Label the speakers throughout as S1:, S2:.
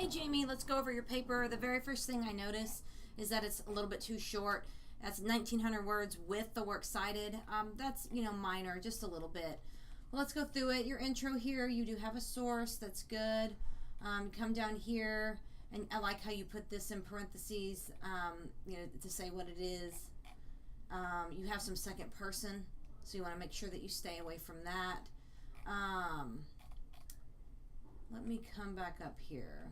S1: Hey Jamie, let's go over your paper. The very first thing I notice is that it's a little bit too short. That's 1900 words with the works cited. That's, minor, just a little bit. Well, let's go through it. Your intro here, you do have a source. That's good. Come down here, and I like how you put this in parentheses, to say what it is. You have some second person, so you want to make sure that you stay away from that. Let me come back up here.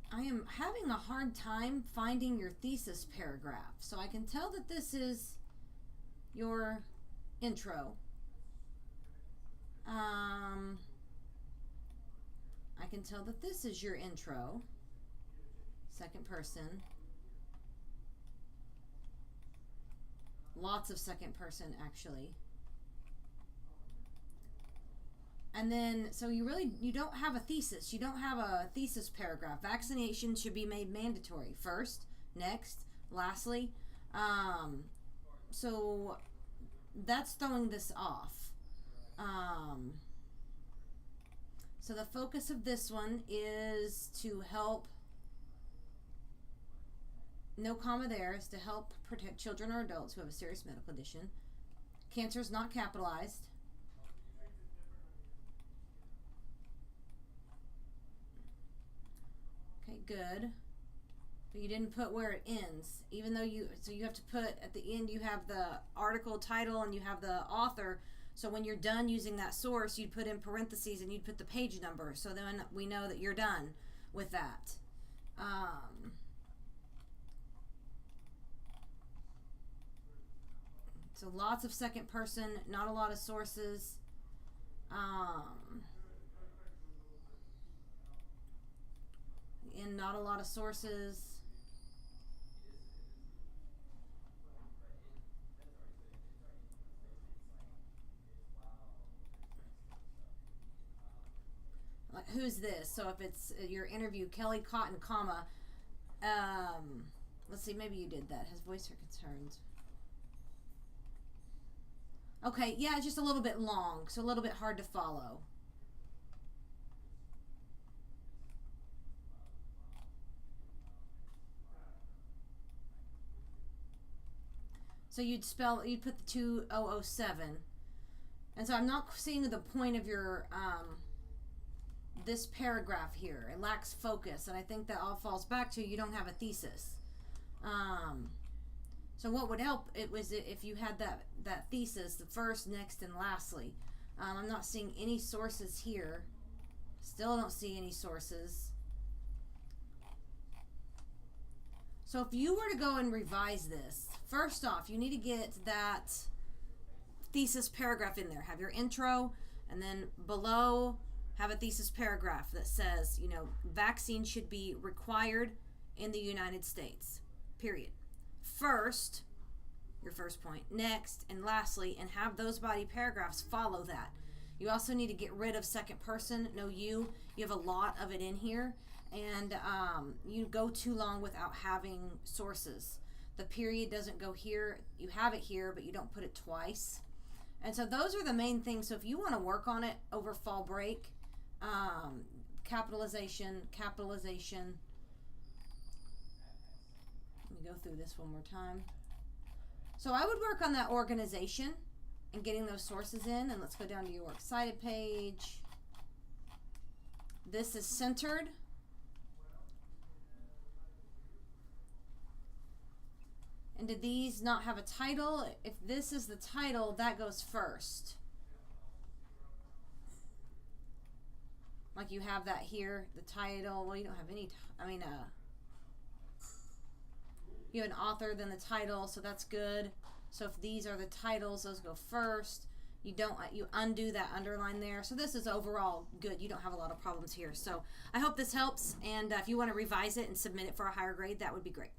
S1: I am having a hard time finding your thesis paragraph. So I can tell that this is your intro. I can tell that this is your intro. Second person. Lots of second person, actually. And then, so you don't have a thesis. You don't have a thesis paragraph. Vaccination should be made mandatory. First, next, lastly. So that's throwing this off. So the focus of this one is to help, no comma there, is to help protect children or adults who have a serious medical condition. Cancer is not capitalized. Okay, good. But you didn't put where it ends, even though you have to put at the end, you have the article title and you have the author. So when you're done using that source, you'd put in parentheses and you'd put the page number. So then we know that you're done with that. So lots of second person, not a lot of sources. And not a lot of sources. Like, who's this? So if it's your interview, Kelly Cotton, comma, let's see, maybe you did that. Has voiced her concerns. Okay, yeah, it's just a little bit long, so a little bit hard to follow. So you'd put the 2007. And so I'm not seeing the point of your, this paragraph here. It lacks focus, and I think that all falls back to you don't have a thesis. So what would help it was if you had that thesis, the first, next, and lastly. I'm not seeing any sources here. Still don't see any sources. So if you were to go and revise this, first off, you need to get that thesis paragraph in there. Have your intro, and then below have a thesis paragraph that says, vaccine should be required in the United States, period. First, your first point, next, and lastly, and have those body paragraphs follow that. You also need to get rid of second person, no you. You have a lot of it in here, and you go too long without having sources. The period doesn't go here. You have it here, but you don't put it twice. And so those are the main things. So if you want to work on it over fall break, capitalization. Let me go through this one more time. So I would work on that organization and getting those sources in. And let's go down to your works cited page. This is centered. And did these not have a title? If this is the title, that goes first. Like you have that here, the title. Well, you don't have any, you have an author, then the title, so that's good. So if these are the titles, those go first. You undo that underline there. So this is overall good. You don't have a lot of problems here. So I hope this helps. And if you want to revise it and submit it for a higher grade, that would be great.